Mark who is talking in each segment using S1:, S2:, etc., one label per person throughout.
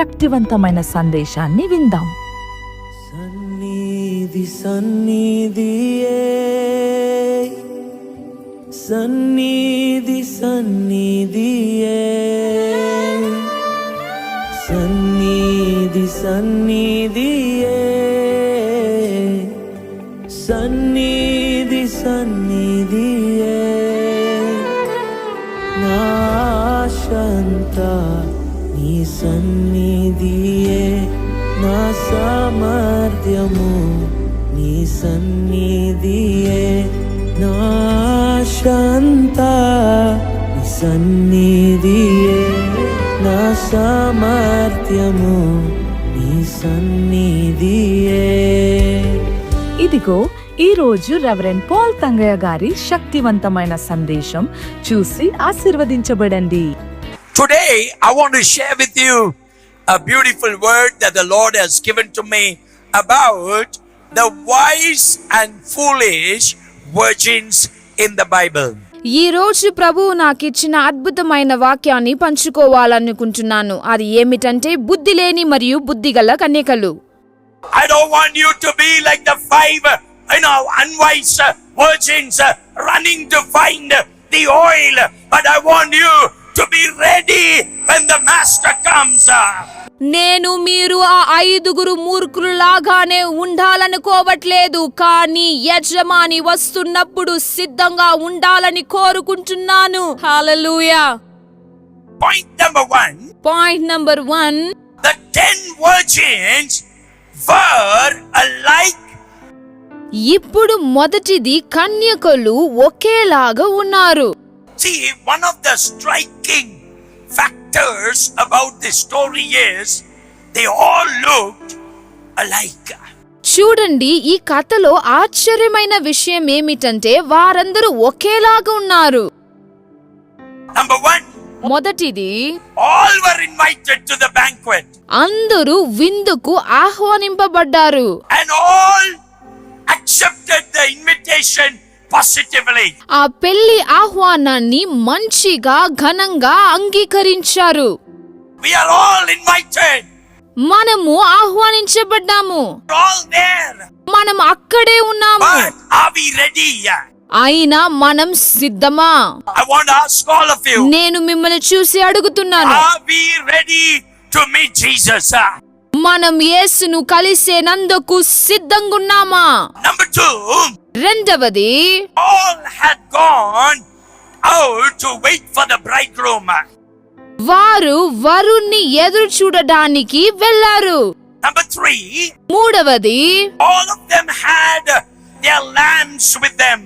S1: శక్తివంతమైన సందేశాన్ని విందాం.
S2: సన్నిధి సన్నిధియే, సన్నిధి సన్నిధియే, సన్నిధి సన్నిధియే, సన్నిధి సన్నిధియే, నా ఆశంతా నీ సన్నిధియే, నా సామర్థ్యము నీ సన్నిధియే, నా ఆశంతా నీ సన్నిధియే, నా సామర్థ్యము నీ సన్నిధియే.
S1: ఇదిగో ఈ రోజు రెవరెండ్ పాల్ తంగయ్య గారి శక్తివంతమైన సందేశం చూసి ఆశీర్వదించబడండి.
S3: Today I want to share with you a beautiful word that the Lord has given to me about the wise and foolish virgins in the Bible.
S4: ఈ రోజు ప్రభువు నాకు ఇచ్చిన అద్భుతమైన వాక్యాన్ని పంచుకోవాలనుకుంటున్నాను. అది ఏమిటంటే బుద్ధి లేని మరియు బుద్ధిగల కన్యకలు.
S3: I don't want you to be like the five unwise virgins running to find the oil, but I want you to be ready when the master comes.
S4: నేను మీరు ఆ 5 మూర్ఖులలాగానే ఉండాలనుకోవట్లేదు, కానీ యజమాని వస్తున్నప్పుడు సిద్ధంగా ఉండాలని కోరుకుంటున్నాను. హల్లెలూయా. Point number 1.
S3: The 10 virgins were alike.
S4: ఇప్పుడు మొదటిది కన్యకలు ఒకేలాగా ఉన్నారు.
S3: See, one of the striking factors about this story is they all looked alike.
S4: చూడండి, ఈ కథలో ఆశ్చర్యమైన విషయం ఏమిటంటే వారందరూ ఒకేలాగా ఉన్నారు.
S3: Number 1.
S4: మొదటిది,
S3: all were invited to the banquet.
S4: అందరూ విందుకు ఆహ్వానింపబడ్డారు.
S3: And all accepted the invitation positively.
S4: ఆ పెళ్లి ఆహ్వానాన్ని మంచిగా ఘనంగా అంగీకరించారు.
S3: We are all invited.
S4: మనము ఆహ్వానించబడ్డాము.
S3: We're all there.
S4: మనం అక్కడే ఉన్నాము.
S3: But are we ready?
S4: అయినా మనం సిద్ధమా?
S3: I want to ask all of you.
S4: నేను మిమ్మల్ని చూసి అడుగుతున్నాను,
S3: Are we ready to meet Jesus?
S4: మనం యేసును కలిసేనందుకు సిద్ధంగా ఉన్నామా?
S3: Number 2.
S4: రెండవది,
S3: all had gone out to wait for the bridegroom.
S4: వారు వరుణ్ణి ఎదురు చూడడానికి వెళ్లారు.
S3: Number 3.
S4: మూడవది,
S3: all of them had their lamps with them.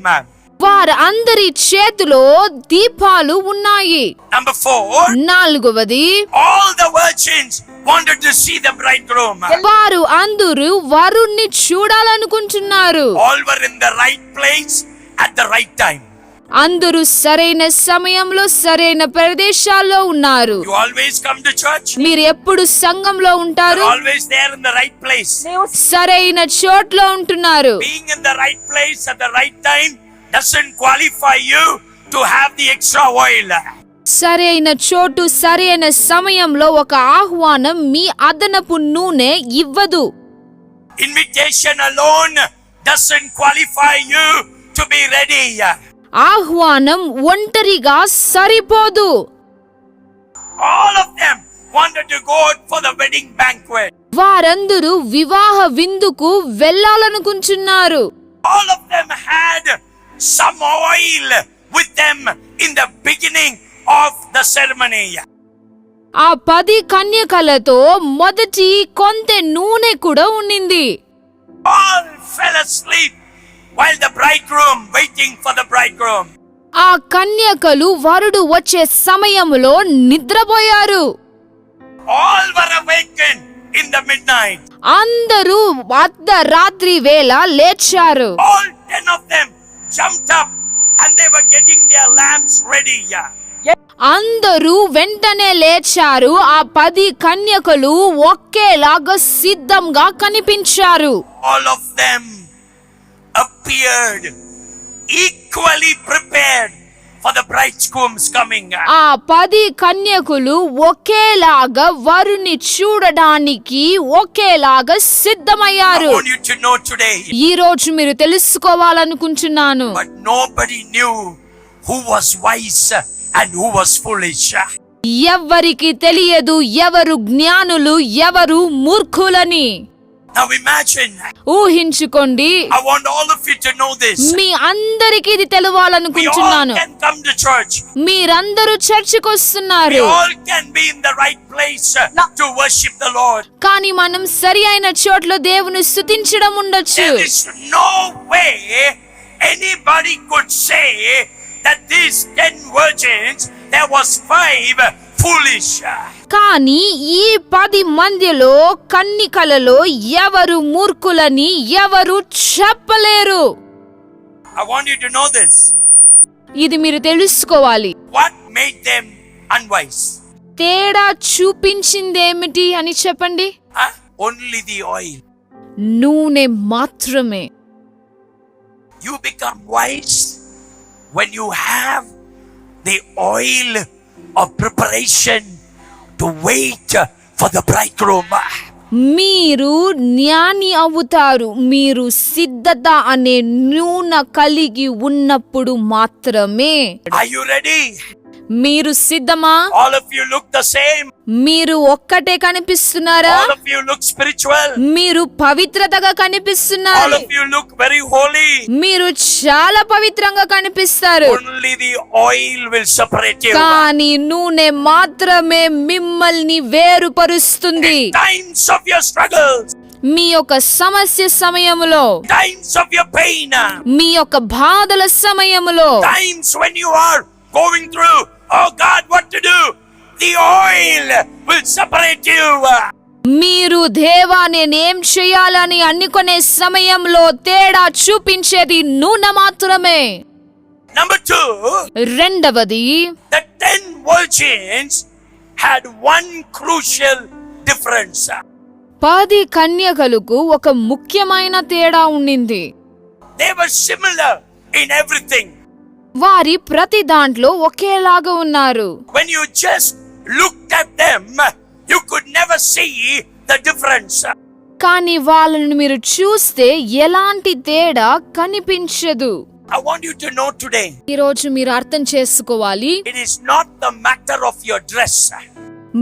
S4: వారందరి చేతిలో దీపాలు ఉన్నాయి.
S3: Number 4.
S4: నాలుగవది,
S3: all the virgins wanted to see the bridegroom.
S4: వారు అందరూ వరుణ్ణి చూడాలనుకుంటున్నారు.
S3: all were in the right place at the right time.
S4: అందరూ సరైన సమయంలో సరైన ప్రదేశాల్లో ఉన్నారు.
S3: You always come to church.
S4: మీరు ఎప్పుడు సంఘంలో ఉంటారు.
S3: You're always there in the right place.
S4: సరైన చోట్లో ఉంటున్నారు.
S3: Being in the right place at the right time doesn't qualify you to have the extra oil.
S4: సరైన చోటు సరైన సమయంలో ఒక ఆహ్వానం మీ అదనపు నూనె ఇవ్వదు.
S3: Invitation alone doesn't qualify you to be ready.
S4: ఆహ్వానం ఒంటరిగా సరిపోదు.
S3: all of them wanted to go for the wedding banquet.
S4: వారందరూ వివాహ విందుకు వెళ్ళాలనుకుంటున్నారు.
S3: all of them had some oil with them in the beginning of the ceremony.
S4: ఆ 10 కన్యకలతో మొదటి కొంత నూనె కూడా ఉండింది.
S3: all fell asleep while the bridegroom waiting for the bridegroom.
S4: ఆ కన్యకలు వరుడు వచ్చే సమయంలో నిద్రపోయారు.
S3: all were awakened in the midnight.
S4: అందరూ అర్ధరాత్రి వేళ లేచారు.
S3: all 10 of them jumped up and they were getting their lamps ready.
S4: అందరూ వెంటనే లేచారు. ఆ 10 కన్యకలు ఒకేలాగా సిద్ధంగా కనిపించారు.
S3: all of them appeared equally prepared for the bridegroom's coming.
S4: ఆ 10 కన్యకులు ఒకేలాగా వరుని చూడడానికి ఒకేలాగా
S3: I
S4: సిద్ధమయ్యారు.
S3: want you to know today.
S4: ఈ రోజు మీరు తెలుసుకోవాలనుకుంటున్నాను.
S3: But nobody knew who was wise and who was foolish.
S4: ఎవ్వరికి తెలియదు ఎవరు జ్ఞానులు ఎవరు మూర్ఖులని.
S3: Now imagine.
S4: ఊహించుకోండి.
S3: I want all of you to know this.
S4: మీ అందరికీ ఇది
S3: We all
S4: తెలవాలనుకుంటున్నాను.
S3: can come to church.
S4: మీరందరూ చర్చికి
S3: We
S4: వస్తున్నారు,
S3: all can be in the right place to worship the Lord.
S4: కానీ మనం సరి అయిన చోట్ల దేవుని స్తుతించడం ఉండొచ్చు.
S3: There is no way anybody could say that these 10 virgins, there was 5 foolish.
S4: కానీ ఈ 10 మందిలో కన్నికలలో ఎవరు మూర్ఖులని ఎవరు చెప్పలేరు.
S3: I want you to know this.
S4: ఇది మీరు తెలుసుకోవాలి.
S3: What made them unwise?
S4: తేడా చూపించిందేమిటి అని చెప్పండి.
S3: Only the oil.
S4: నూనె మాత్రమే.
S3: You become wise when you have the oil of preparation to wait for the bridegroom.
S4: మీరు జ్ఞాని అవుతారు మీరు సిద్ధత అనే నూనె కలిగి ఉన్నప్పుడు మాత్రమే.
S3: Are you ready?
S4: మీరు సిద్ధమా?
S3: All of you look the same.
S4: మీరు ఒక్కటే కనిపిస్తున్నారా?
S3: All of you look spiritual.
S4: మీరు పవిత్రతగా
S3: All
S4: కనిపిస్తున్నారు.
S3: of you look very holy.
S4: మీరు చాలా పవిత్రంగా కనిపిస్తారు.
S3: Only the oil will separate you.
S4: కానీ నూనె మాత్రమే మిమ్మల్ని వేరుపరుస్తుంది.
S3: Times of your struggles,
S4: మీ యొక్క సమస్య సమయములో,
S3: times of your pain,
S4: మీ యొక్క బాధల సమయములో,
S3: times when you are going through, oh God, what to do? The oil will separate you.
S4: మీరు దేవా నేనేం చేయాలని అనుకునే సమయంలో తేడా చూపించేది నూనె మాత్రమే.
S3: Number 2,
S4: రెండవది,
S3: the 10 virgins had one crucial difference.
S4: 10 కన్యకలకు ఒక ముఖ్యమైన తేడా ఉండింది.
S3: They were similar in everything.
S4: వారి ప్రతి దాంట్లో ఒకేలాగా ఉన్నారు.
S3: When you just looked at them, you could never see the difference.
S4: కానీ వాళ్ళని మీరు చూస్తే ఎలాంటి తేడా కనిపించదు.
S3: I want you to know today,
S4: ఈ రోజు మీరు అర్థం చేసుకోవాలి.
S3: it is not the matter of your dress.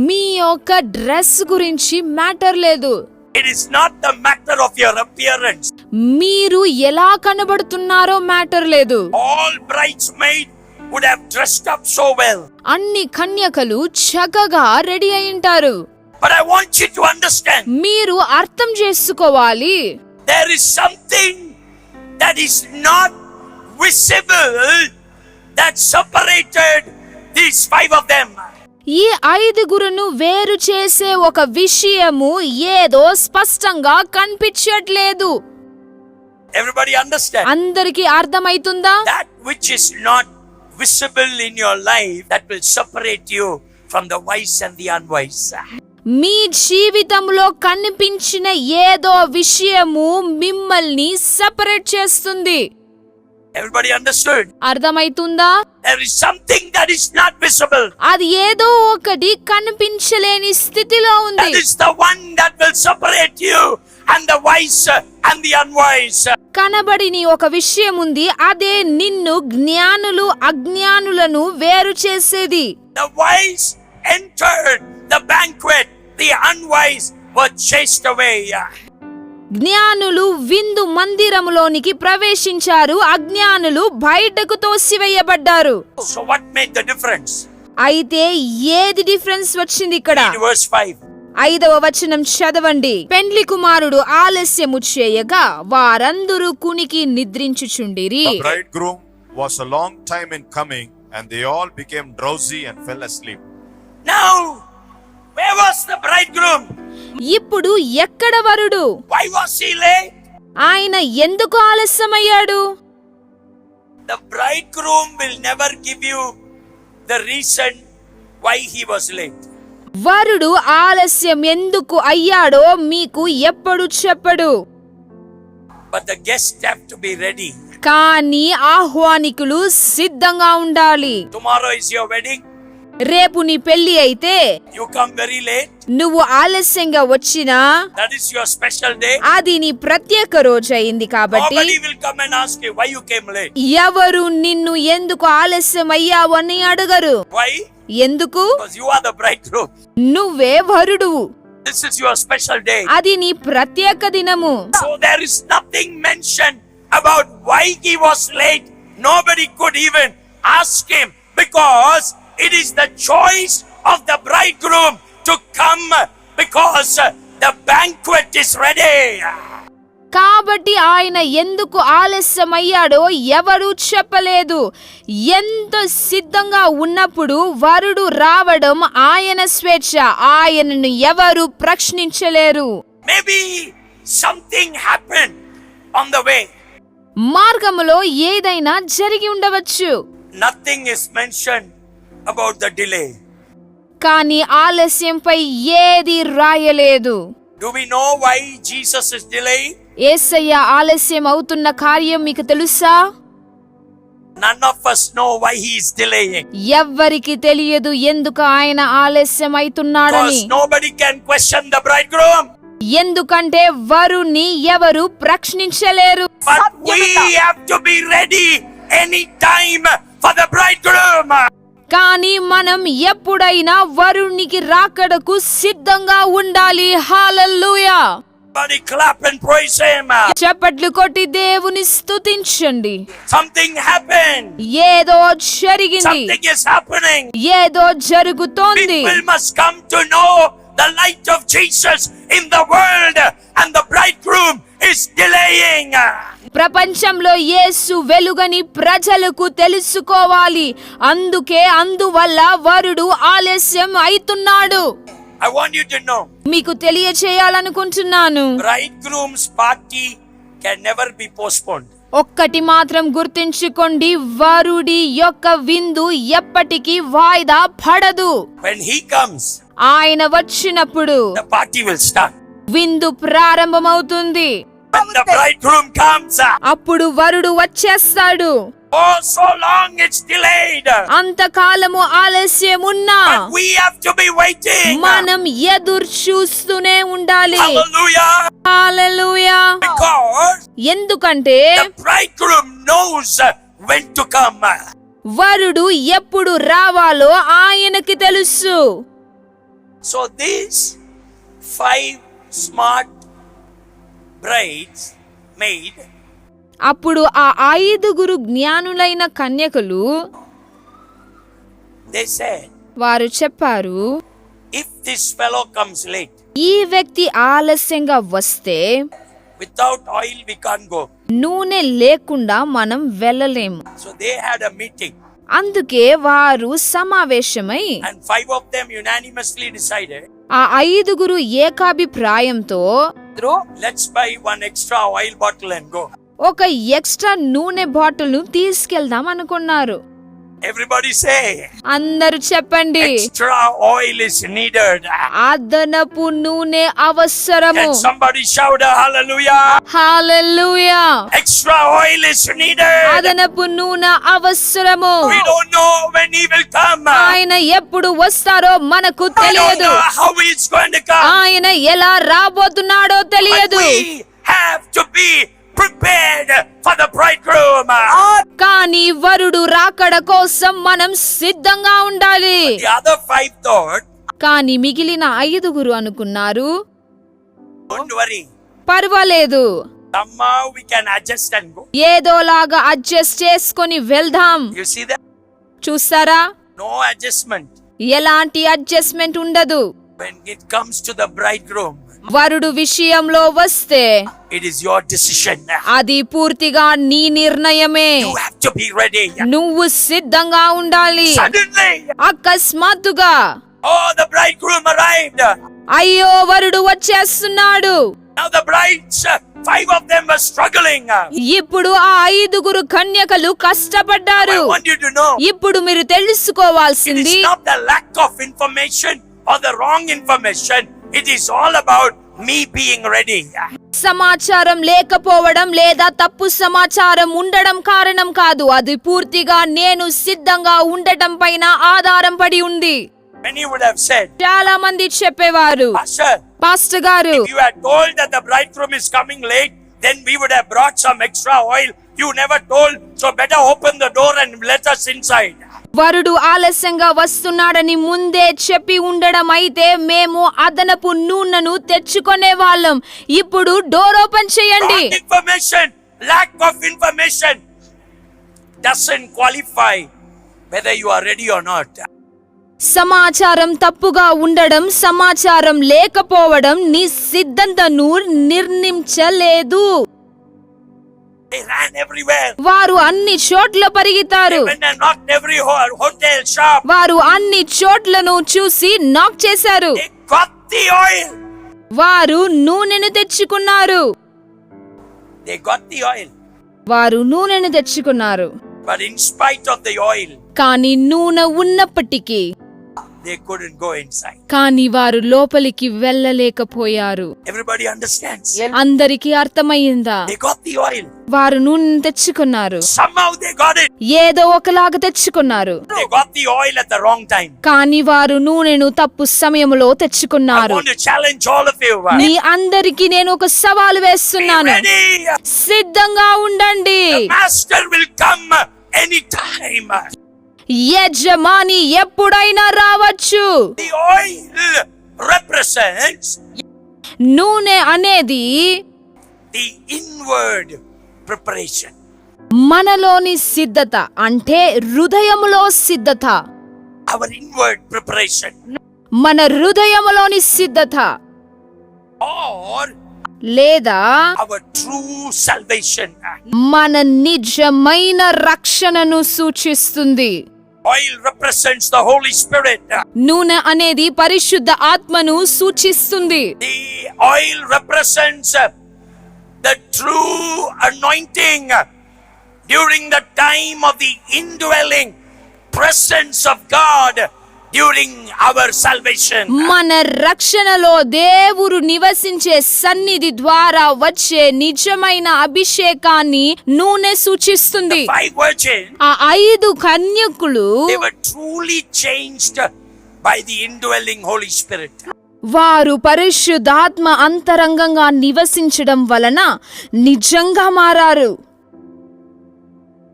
S4: మీ యొక్క డ్రెస్ గురించి మ్యాటర్ లేదు.
S3: It is not the matter of your appearance.
S4: మీరు ఎలా కనబడుతున్నారో మ్యాటర్ లేదు.
S3: All bridesmaids would have dressed up so well.
S4: అన్ని కన్యకలు చక్కగా ready అయింటారు.
S3: But I want you to understand,
S4: మీరు అర్థం చేసుకోవాలి.
S3: there is something that is not visible that separated these 5 of them.
S4: ఈ 5గురును వేరు చేసే ఒక విషయము ఏదో స్పష్టంగా కనిపించట్లేదు.
S3: Everybody understand?
S4: అందరికీ అర్థమైతుందా?
S3: That which is not visible in your life, that will separate you from the wise and the unwise.
S4: మీ జీవితంలో కనిపించిన ఏదో విషయము మిమ్మల్ని సెపరేట్ చేస్తుంది.
S3: Everybody understood?
S4: అర్థమైతుందా?
S3: There is something that is not visible.
S4: అది ఏదో ఒకటి కనిపించలేని స్థితిలో ఉంది.
S3: That is the one that will separate you and the wise and the unwise.
S4: కనబడిని ఒక విషయం ఉంది, అదే నిన్ను జ్ఞానులు అజ్ఞానులను వేరు చేసేది.
S3: The wise entered the banquet, the unwise were chased away.
S4: జ్ఞానులు విందు మందిరములోనికి ప్రవేశించారు, అజ్ఞానులు బయటకు తోసివేయబడ్డారు.
S3: So what made the difference?
S4: అయితే ఏది డిఫరెన్స్ వచ్చింది ఇక్కడ?
S3: In verse 5.
S4: 5వ వచనం చదవండి. పెండ్లి కుమారుడు ఆలస్యము చేయగా వారందరూ కునికి నిద్రించుచుండిరి.
S5: The bridegroom was a long time in coming, and they all became drowsy and fell asleep.
S3: Now, where was the bridegroom?
S4: ఇప్పుడు ఎక్కడ వరుడు?
S3: Why was he late?
S4: ఆయన ఎందుకు ఆలస్యమయ్యాడు?
S3: The bridegroom will never give you the reason why he was late.
S4: వరుడు ఆలస్యం ఎందుకు అయ్యాడో మీకు ఎప్పుడు చెప్పడు.
S3: but the guests have to be ready.
S4: కానీ ఆహ్వానికులు సిద్ధంగా ఉండాలి.
S3: Tomorrow is your wedding.
S4: రేపు నీ పెళ్లి అయితే
S3: You come very late.
S4: నువ్వు ఆలస్యంగా వచ్చినా
S3: That is your special day.
S4: అది నీ ప్రత్యేక రోజు అయింది కాబట్టి
S3: Nobody will come and ask you why you came late.
S4: ఎవరు నిన్ను ఎందుకు ఆలస్యం అయ్యావని అడగరు.
S3: Why?
S4: ఎందుకు?
S3: Because you are the bridegroom.
S4: నువ్వే వరుడువు.
S3: This is your special day.
S4: అది నీ ప్రత్యేక దినము.
S3: So there is nothing mentioned about why he was late. Nobody could even ask him because it is the choice of the bridegroom to come because the banquet is ready.
S4: కాబట్టి ఆయన ఎందుకు ఆలస్యమయ్యాడో ఎవరు చెప్పలేదు. ఎంత సిద్ధంగా ఉన్నప్పుడు వరుడు రావడం ఆయన స్వేచ్ఛ. ఆయనను ఎవరు ప్రశ్నించలేరు.
S3: Maybe something happened on the way.
S4: మార్గములో ఏదైనా జరిగి ఉండవచ్చు.
S3: Nothing is mentioned about the delay.
S4: కానీ ఆలస్యంపై ఏది రాయలేదు.
S3: Do we know why Jesus is delaying?
S4: యేసయ్య ఆలస్యం అవుతున్న కార్యం మీకు తెలుసా?
S3: None of us know why he is delaying.
S4: ఎవ్వరికి తెలియదు ఎందుకు ఆయన ఆలస్యం అవుతున్నాడని.
S3: Because nobody can question the bridegroom.
S4: ఎందుకంటే వరుణ్ణి ఎవరు ప్రశ్నించలేరు.
S3: But we have to be ready any time for the bridegroom.
S4: కానీ మనం ఎప్పుడైనా వరుణ్ణికి రాకడకు సిద్ధంగా ఉండాలి. హల్లెలూయా.
S3: Everybody clap and praise him.
S4: చప్పట్లు కొట్టి దేవుని స్తుతించండి.
S3: Something happened.
S4: ఏదో జరిగింది.
S3: Something is happening.
S4: ఏదో జరుగుతోంది.
S3: People must come to know the light of Jesus in the world, and the bridegroom is delaying.
S4: ప్రపంచంలో యేసు వెలుగని ప్రజలకు తెలుసుకోవాలి. అందువల్ల వరుడు ఆలస్యం అవుతున్నాడు.
S3: I want you to know,
S4: మీకు తెలియచేయాలనుకుంటున్నాను.
S3: bridegroom's party can never be postponed.
S4: ఒక్కటి మాత్రం గుర్తుంచుకోండి, వరుడి యొక్క విందు ఎప్పటికీ వాయిదా పడదు.
S3: When he comes,
S4: ఆయన వచ్చినప్పుడు
S3: the party will start.
S4: విందు ప్రారంభమవుతుంది.
S3: When the bridegroom comes,
S4: అప్పుడు వరుడు వచ్చేస్తాడు.
S3: oh, so long it's delayed.
S4: అంతకాలము ఆలస్యం ఉన్నా
S3: But we have to be waiting.
S4: మనం ఎదురు చూస్తూనే ఉండాలి.
S3: Hallelujah.
S4: హల్లెలూయా.
S3: Because
S4: ఎందుకంటే
S3: the bridegroom knows when to come.
S4: వరుడు ఎప్పుడు రావాలో ఆయనకి తెలుసు.
S3: So these 5 smart brides made,
S4: అప్పుడు ఆ 5 జ్ఞానులైన కన్యకలు
S3: they said,
S4: వారు చెప్పారు,
S3: if this fellow comes late,
S4: ఈ వ్యక్తి ఆలస్యంగా వస్తే
S3: without oil we can't go.
S4: నూనె లేకుండా మనం వెళ్ళలేము.
S3: So they had a meeting,
S4: అందుకే వారు సమావేశమై
S3: and 5 of them unanimously decided,
S4: ఆ 5 ఏకాభిప్రాయంతో
S3: let's buy 1 extra oil bottle and go.
S4: ఒక ఎక్స్ట్రా నూనె బాటిల్ ను తీసుకెళ్దాం అనుకున్నారు.
S3: Everybody say,
S4: అందరూ చెప్పండి,
S3: extra oil is needed.
S4: అదనపు నూనె అవసరము.
S3: Can somebody shout a hallelujah?
S4: Hallelujah.
S3: Extra oil is needed.
S4: అదనపు నూనె అవసరము.
S3: We don't know when he will come.
S4: ఆయన ఎప్పుడు వస్తారో మనకు
S3: We don't
S4: తెలియదు.
S3: know how he is going to come.
S4: ఆయన ఎలా రాబోతున్నాడో
S3: But
S4: తెలియదు.
S3: we have to be prepared for the bridegroom.
S4: కానీ వరుడు రాకడ కోసం మనం సిద్ధంగా ఉండాలి.
S3: The other 5 thought,
S4: కానీ మిగిలిన 5 అనుకున్నారు,
S3: don't worry.
S4: పర్వాలేదు,
S3: Somehow we can adjust and go.
S4: ఏదోలాగా అడ్జస్ట్ చేసుకొని వెళ్దాం.
S3: You see that?
S4: చూస్తారా,
S3: No adjustment.
S4: ఎలాంటి అడ్జస్ట్మెంట్ ఉండదు.
S3: When it comes to the bridegroom,
S4: వరుడు విషయంలో వస్తే
S3: it is your decision.
S4: అది పూర్తిగా నీ నిర్ణయమే.
S3: You have to be ready.
S4: నువ్వు సిద్ధంగా ఉండాలి.
S3: Suddenly,
S4: అకస్మాత్తుగా
S3: oh, the bridegroom arrived.
S4: అయ్యో వరుడు వచ్చేస్తున్నాడు.
S3: Now the brides, 5 of them were struggling.
S4: ఇప్పుడు ఆ 5 కన్యకలు కష్టపడ్డారు.
S3: I want you to know,
S4: ఇప్పుడు మీరు
S3: it
S4: తెలుసుకోవాల్సింది
S3: is not the lack of information or the wrong information. It is all about me being ready.
S4: సమాచారం లేకపోవడం లేదా తప్పు సమాచారం ఉండడం కారణం కాదు. అది పూర్తిగా నేను సిద్ధంగా ఉండటం పైన ఆధారం పడి ఉంది.
S3: Many would have said,
S4: చాలా మంది చెప్పేవారు,
S3: Pastor,
S4: పాస్టర్ గారు,
S3: if you had told that the bridegroom is coming late, then we would have brought some extra oil. You never told, so better open the door and let us inside.
S4: వరుడు ఆలస్యంగా వస్తున్నాడని ముందే చెప్పి ఉండడం అయితే మేము అదనపు నూనెను తెచ్చుకునే వాళ్ళం. ఇప్పుడు డోర్ ఓపెన్ చేయండి.
S3: Wrong information, lack of information doesn't qualify whether you are ready or not.
S4: సమాచారం తప్పుగా ఉండడం, సమాచారం లేకపోవడం నీ సిద్ధతను నిర్ణయించలేదు.
S3: They ran everywhere.
S4: వారు అన్ని చోట్ల పరిగెత్తారు.
S3: They went and knocked every hotel shop.
S4: వారు అన్ని చోట్లను చూసి నాక్ చేశారు.
S3: They got the oil.
S4: వారు నూనెను తెచ్చుకున్నారు.
S3: They got the oil.
S4: వారు నూనెను తెచ్చుకున్నారు.
S3: But in spite of the oil,
S4: కానీ నూనె ఉన్నప్పటికీ
S3: they couldn't go inside.
S4: కానీ వారు లోపలికి వెళ్ళలేకపోయారు.
S3: Everybody understands.
S4: అందరికీ అర్థమయ్యిందా?
S3: They got the oil.
S4: వారు నూనెను తెచ్చుకున్నారు.
S3: Somehow they got it.
S4: ఏదో ఒకలాగా తెచ్చుకున్నారు.
S3: They got the oil at the wrong time.
S4: కానీ వారు నూనెను తప్పు సమయంలో
S3: I
S4: తెచ్చుకున్నారు.
S3: want to challenge all of you.
S4: మీ అందరికి నేను ఒక సవాలు
S3: Be
S4: వేస్తున్నాను.
S3: ready.
S4: సిద్ధంగా ఉండండి.
S3: The master will come anytime.
S4: యజమాని ఎప్పుడైనా రావచ్చు.
S3: The oil represents
S4: నూనె అనేది
S3: the inward preparation.
S4: మనలోని సిద్ధత, అంటే హృదయములో సిద్ధత.
S3: Our inward preparation.
S4: మన హృదయములోని సిద్ధత
S3: Or
S4: లేదా
S3: our true salvation.
S4: మన నిజమైన రక్షణను సూచిస్తుంది.
S3: Oil represents the Holy Spirit.
S4: నూనె అనేది పరిశుద్ధ ఆత్మను సూచిస్తుంది.
S3: The oil represents the true anointing during the time of the indwelling presence of God during our salvation.
S4: మన రక్షణలో దేవుడు నివసించే సన్నిధి ద్వారా వచ్చే నిజమైన అభిషేకాన్ని నూనె సూచిస్తుంది.
S3: 5 virgins,
S4: ఆ 5 కన్యకులు
S3: they were truly changed by the indwelling Holy Spirit.
S4: వారు పరిశుద్ధాత్మ అంతరంగంగా నివసించడం వలన నిజంగా మారారు.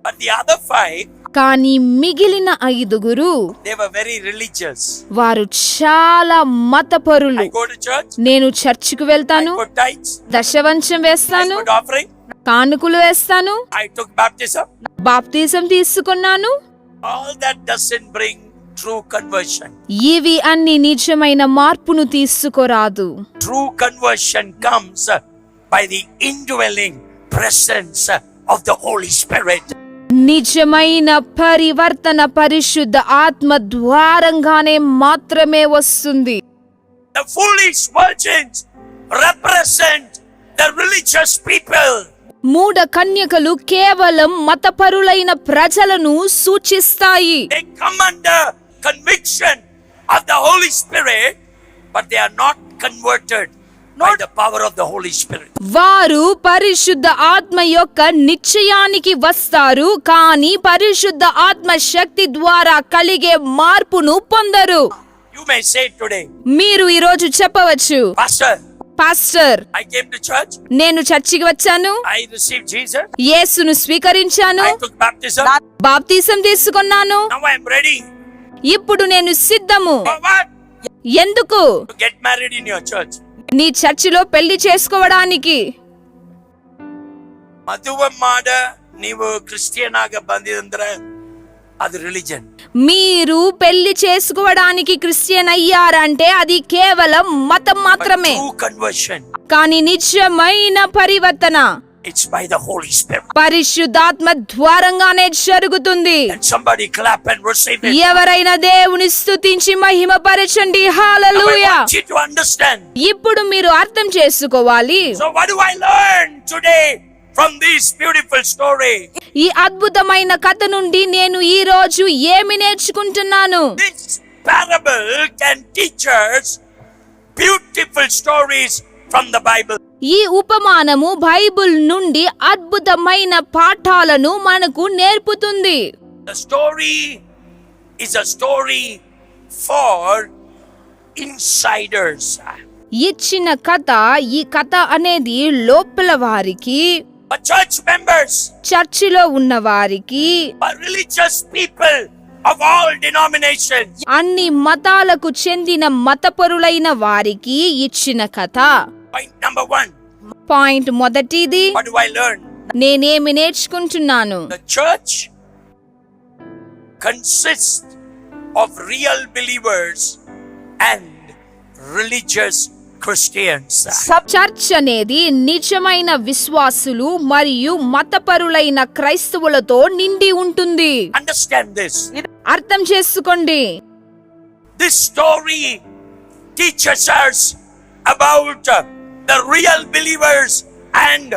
S3: But the other 5,
S4: కానీ మిగిలిన 5
S3: they were very religious.
S4: వారు చాలా మతపరులు.
S3: I go to church,
S4: నేను చర్చికి
S3: I
S4: వెళ్తాను,
S3: put tithes,
S4: దశవంచం
S3: I
S4: వేస్తాను,
S3: put offering,
S4: కానుకలు వేస్తాను,
S3: I took baptism.
S4: బాప్తిజం తీసుకున్నాను.
S3: All that doesn't bring true conversion.
S4: ఇవి అన్ని నిజమైన మార్పును తీసుకురాదు.
S3: True conversion comes by the indwelling presence of the Holy Spirit.
S4: నిజమైన పరివర్తన పరిశుద్ధ ఆత్మ ద్వారంగానే మాత్రమే వస్తుంది.
S3: The foolish virgins represent the religious people.
S4: 3 కన్యకలు కేవలం మతపరులైన ప్రజలను సూచిస్తాయి.
S3: They come under conviction of the Holy Spirit, but they are not converted by the power of the Holy Spirit.
S4: వారు పరిశుద్ధ ఆత్మ యొక్క నిశ్చయానికి వస్తారు, కానీ పరిశుద్ధ ఆత్మ శక్తి ద్వారా కలిగే మార్పును పొందరు.
S3: You may say today,
S4: మీరు ఈ రోజు చెప్పవచ్చు,
S3: Pastor,
S4: pastor,
S3: I came to church,
S4: నేను చర్చికి వచ్చాను,
S3: I received Jesus,
S4: యేసును స్వీకరించాను,
S3: I took baptism,
S4: బాప్తిసం తీసుకున్నాను,
S3: now I am ready.
S4: ఇప్పుడు నేను సిద్ధము.
S3: For what?
S4: ఎందుకు?
S3: To get married in your church.
S4: నీ చర్చిలో పెళ్లి చేసుకోవడానికి.
S3: ಮದುವೆ ಮಾಡ ನೀವು ಕ್ರಿಶ್ಚಿಯನ್ ಆಗ ಬಂದಿದ್ರೆ ಅದು ರಿಲಿಜನ್.
S4: మీరు పెళ్లి చేసుకోవడానికి క్రిస్టియన్ అయ్యారంటే అది కేవలం మతం మాత్రమే.
S3: True conversion,
S4: కానీ నిజమైన పరివర్తన
S3: it's by the Holy Spirit.
S4: పరిశుద్ధాత్మ ద్వారంగానే జరుగుతుంది.
S3: And somebody clap and receive it.
S4: ఎవరైనా దేవుని స్తుతించి మహిమపరచండి.
S3: Now I
S4: hallelujah.
S3: want you to understand.
S4: ఇప్పుడు మీరు అర్థం చేసుకోవాలి.
S3: So what do I learn today from this beautiful story?
S4: ఈ అద్భుతమైన కథ నుండి నేను ఈ రోజు ఏమి నేర్చుకుంటున్నాను?
S3: This parable can teach us beautiful stories from the Bible.
S4: ఈ ఉపమానము బైబిల్ నుండి అద్భుతమైన పాఠాలను మనకు నేర్పుతుంది.
S3: The story is a story for insiders.
S4: ఇచ్చిన కథ, ఈ కథ అనేది లోపల వారికి,
S3: For church members,
S4: చర్చిలో ఉన్న వారికి,
S3: for religious people of all denominations.
S4: అన్ని మతాలకు చెందిన మతపరులైన వారికి ఇచ్చిన కథ.
S3: Point number 1.
S4: పాయింట్ మొదటిది,
S3: What do I learn?
S4: నేనేమి నేర్చుకుంటున్నాను?
S3: The church consists of real believers and religious Christians.
S4: Church అనేది నిజమైన విశ్వాసులు మరియు మతపరులైన క్రైస్తవులతో నిండి ఉంటుంది.
S3: Understand this.
S4: అర్థం చేసుకోండి.
S3: This story teaches us about the real believers and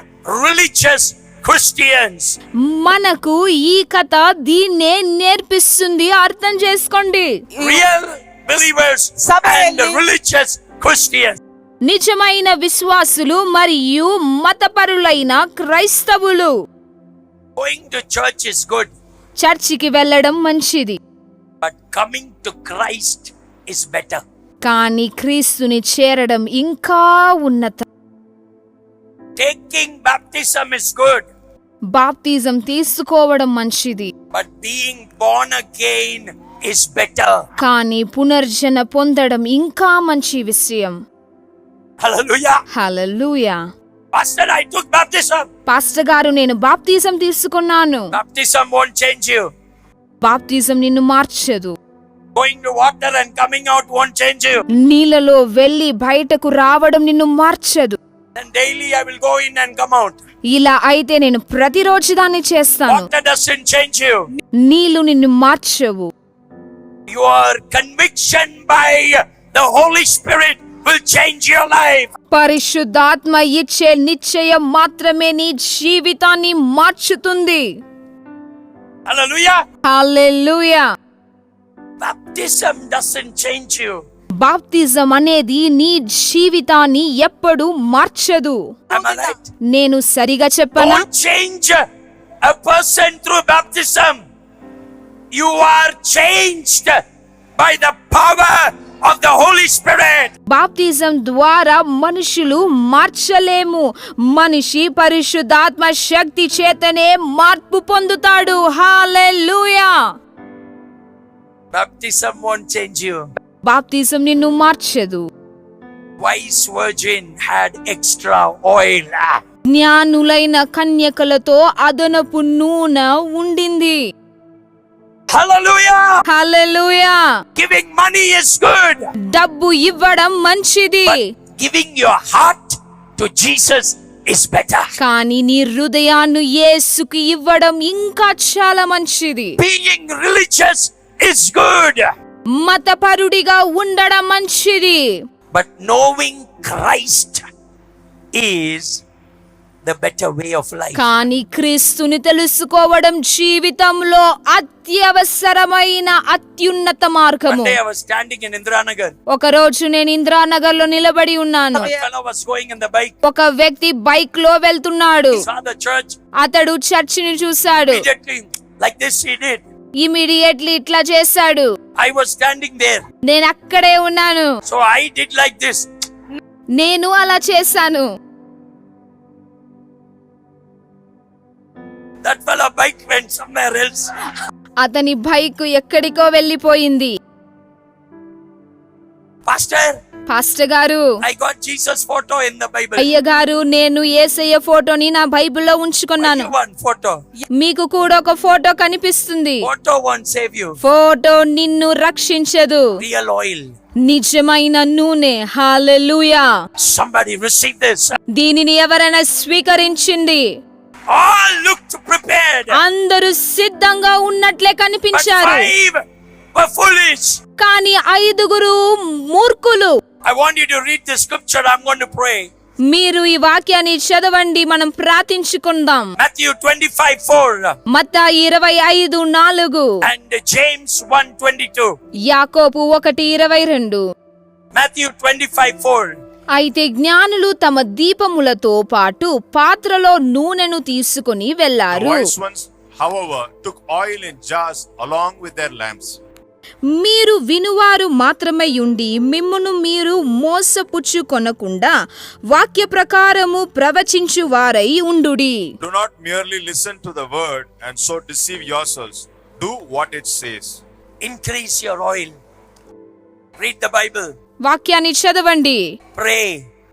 S3: religious Christians.
S4: మనకు ఈ కథ దీన్నే నేర్పిస్తుంది. అర్థం చేసుకోండి.
S3: Real believers and religious Christians.
S4: నిజమైన విశ్వాసులు మరియు మతపరులైన క్రైస్తవులు.
S3: Going to church is good,
S4: చర్చికి వెళ్ళడం మంచిది,
S3: but coming to Christ is better.
S4: కానీ క్రీస్తుని చేరడం ఇంకా ఉన్నతం.
S3: Taking baptism is good,
S4: బాప్తిజం తీసుకోవడం మంచిది,
S3: but being born again is better.
S4: కానీ పునర్జన పొందడం ఇంకా మంచి విషయం.
S3: Hallelujah.
S4: Hallelujah.
S3: Pastor, I took baptism.
S4: Pastor గారు, నేను బాప్తిజం తీసుకున్నాను.
S3: Baptism won't change you.
S4: బాప్తిజం నిన్ను మార్చదు.
S3: Going to water and coming out won't change you.
S4: నీళ్ళలో వెళ్ళి బయటకు రావడం నిన్ను మార్చదు.
S3: Then daily I will go in and come out.
S4: ఇలా అయితే నేను ప్రతిరోజు దాన్ని చేస్తాను.
S3: Water doesn't change you.
S4: నీళ్లు నిన్ను మార్చవు.
S3: Your conviction by the Holy Spirit will change your life.
S4: పరిశుద్ధాత్మ ఇచ్చే నిశ్చయం మాత్రమే నీ జీవితాన్ని మార్చుతుంది.
S3: Hallelujah.
S4: Hallelujah.
S3: Baptism doesn't change you.
S4: బాప్తిజం అనేది నీ జీవితాన్ని ఎప్పుడు మార్చదు.
S3: Am I right?
S4: నేను సరిగా చెప్పనా?
S3: Don't change a person through baptism. You are changed by the power of the Holy Spirit.
S4: బాప్తిజం ద్వారా మనుషులు మార్చలేము. మనిషి పరిశుద్ధాత్మ శక్తి చేతనే మార్పు పొందుతాడు. హల్లెలూయా.
S3: Baptism won't change you.
S4: బాప్తిజం నిన్ను మార్చదు.
S3: Wise virgin had extra oil.
S4: జ్ఞానులైన కన్యకలతో అదనపు నూనె ఉండింది.
S3: Hallelujah.
S4: Hallelujah.
S3: Giving money is good.
S4: డబ్బు ఇవ్వడం మంచిది,
S3: But giving your heart to Jesus is better.
S4: కానీ నీ హృదయాన్ని యేసుకి ఇవ్వడం ఇంకా చాలా మంచిది.
S3: Being religious is good.
S4: మతపరుడిగా ఉండడం మంచిది,
S3: But knowing Christ is the better way of life.
S4: కానీ క్రీస్తుని తెలుసుకోవడం జీవితంలో అత్యవసరమైన అత్యున్నత
S3: One
S4: మార్గము.
S3: day I was standing in Indiranagar.
S4: ఒక రోజు నేను ఇందిరానగర్ లో నిలబడి ఉన్నాను.
S3: A fellow was going in the bike.
S4: ఒక వ్యక్తి బైక్ లో వెళ్తున్నాడు.
S3: He saw the church.
S4: అతడు చర్చిని చూశాడు.
S3: Immediately, like this he did.
S4: Immediately ఇట్లా చేశాడు.
S3: I was standing there.
S4: నేను అక్కడే ఉన్నాను.
S3: So I did like this.
S4: నేను అలా చేశాను.
S3: That fellow bike went somewhere else.
S4: అతని బైక్ ఎక్కడికో వెళ్ళిపోయింది.
S3: Pastor,
S4: పాస్టర్ గారు,
S3: I got Jesus photo in the Bible.
S4: అయ్యగారు, నేను యేసయ్య ఫోటోని నా బైబిల్లో ఉంచుకున్నాను.
S3: You want photo?
S4: మీకు కూడా ఒక ఫోటో కనిపిస్తుంది.
S3: Photo won't save you.
S4: Photo నిన్ను రక్షించదు.
S3: Real oil.
S4: నిజమైన నూనె. హల్లెలూయా.
S3: Somebody receive this.
S4: దీనిని ఎవరైనా స్వీకరించింది.
S3: All looked prepared.
S4: అందరూ సిద్ధంగా ఉన్నట్లే
S3: But
S4: కనిపించారు,
S3: 5 were foolish.
S4: కానీ 5 మూర్ఖులు.
S3: I want you to read the scripture. I'm going to pray.
S4: మీరు ఈ వాక్యాన్ని చదవండి, మనం ప్రార్థించుకుందాం.
S3: Matthew 25:4
S4: Mattayi 25:4,
S3: and James 1:22.
S4: యాకోబు 1:22.
S3: Matthew 25:4
S4: అయితే జ్ఞానులు తమ దీపములతో పాటు పాత్రలో నూనెను తీసుకుని
S5: The
S4: వెళ్లారు.
S5: wise ones, however, took oil in jars along with their lamps.
S4: మీరు వినువారు మాత్రమే ఉండి మిమ్మును మీరు మోసపుచ్చుకొనకుండా వాక్య ప్రకారము ప్రవచించు వారై ఉండుడి.
S5: Do not merely listen to the word and so deceive yourselves. Do what it says.
S3: Increase your oil. Read the Bible.
S4: వాక్యాన్ని చదవండి,
S3: Pray.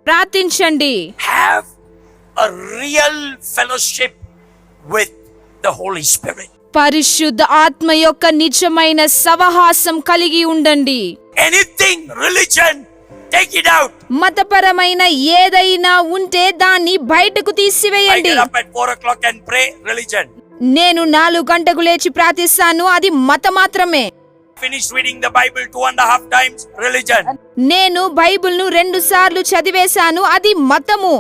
S4: ప్రార్థించండి,
S3: Have a real fellowship with the Holy Spirit.
S4: పరిశుద్ధ ఆత్మ యొక్క నిజమైన సహవాసం కలిగి ఉండండి.
S3: Anything religion, take it out.
S4: మతపరమైన ఏదైనా ఉంటే దాన్ని బయటకు
S3: I
S4: తీసివేయండి.
S3: get up at 4 o'clock and pray, religion.
S4: నేను 4 గంటలకు లేచి ప్రార్థిస్తాను, అది మత మాత్రమే.
S3: Finish reading the Bible 2.5 times, religion.
S4: నేను బైబిల్ను 2 సార్లు చదివేశాను, అది మతము.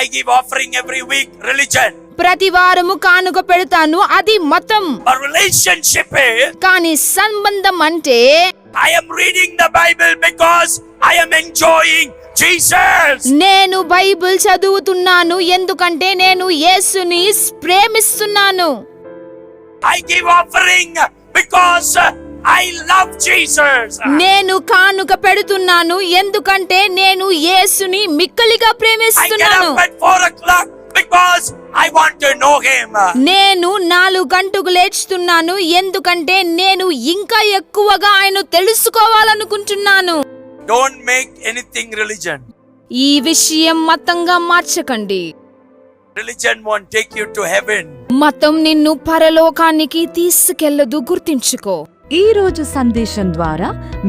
S3: I give offering every week, religion.
S4: ప్రతి వారము కానుక పెడతాను, అది మతం.
S3: A relationship is,
S4: కానీ సంబంధం అంటే
S3: I am reading the Bible because I am enjoying Jesus.
S4: నేను బైబిల్ చదువుతున్నాను ఎందుకంటే నేను యేసుని ప్రేమిస్తున్నాను.
S3: I give offering because I love Jesus.
S4: నేను కానుక పెడుతున్నాను ఎందుకంటే నేను యేసుని మిక్కలిగా
S3: I get
S4: ప్రేమిస్తున్నాను.
S3: up at 4 o'clock because I want to know Him.
S4: నేను 4 గంటలకు లేచుతున్నాను ఎందుకంటే నేను ఇంకా ఎక్కువగా ఆయన తెలుసుకోవాలనుకుంటున్నాను.
S3: Don't make anything religion.
S4: ఈ విషయం మతంగా మార్చకండి.
S3: Religion won't take you to heaven.
S4: మతం నిన్ను పరలోకానికి తీసుకెళ్లదు, గుర్తించుకో.
S1: ఈ రోజు సందేశం ద్వారా